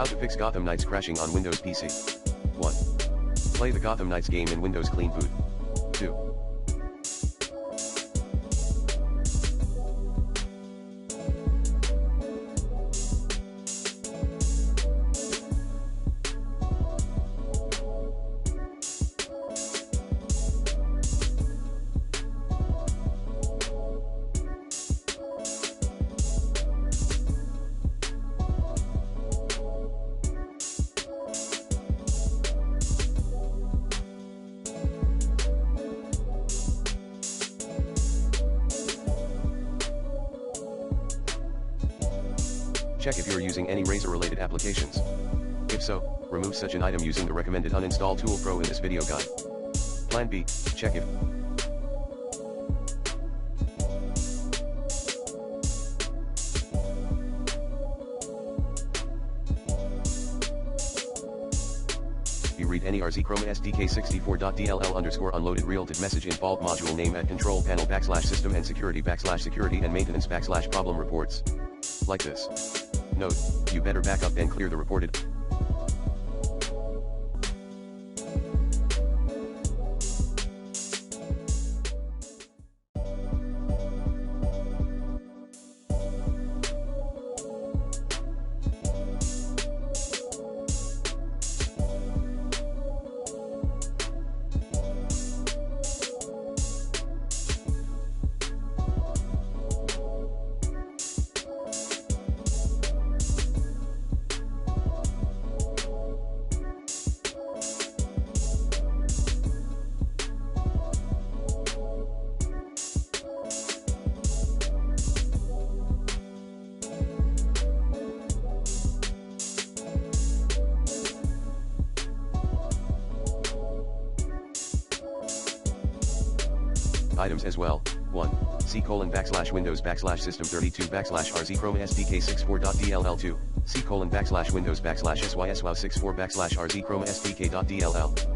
How to fix Gotham Knights crashing on Windows PC. 1. Play the Gotham Knights game in Windows Clean Boot. 2. Check if you're using any Razor-related applications. If so, remove such an item using the recommended Uninstall Tool Pro in this video guide. Plan B, check if you read any RZ Chrome SDK64.dll_unloaded realted message in fault module name at control panel /system and security and maintenance /problem reports. Like this. Note, you better back up and clear the reported items as well. 1. C:\Windows /system 32 /RZ Chrome SDK64.dll 2. C:\Windows /SYSWOW 64 /RZ Chrome SDK.dll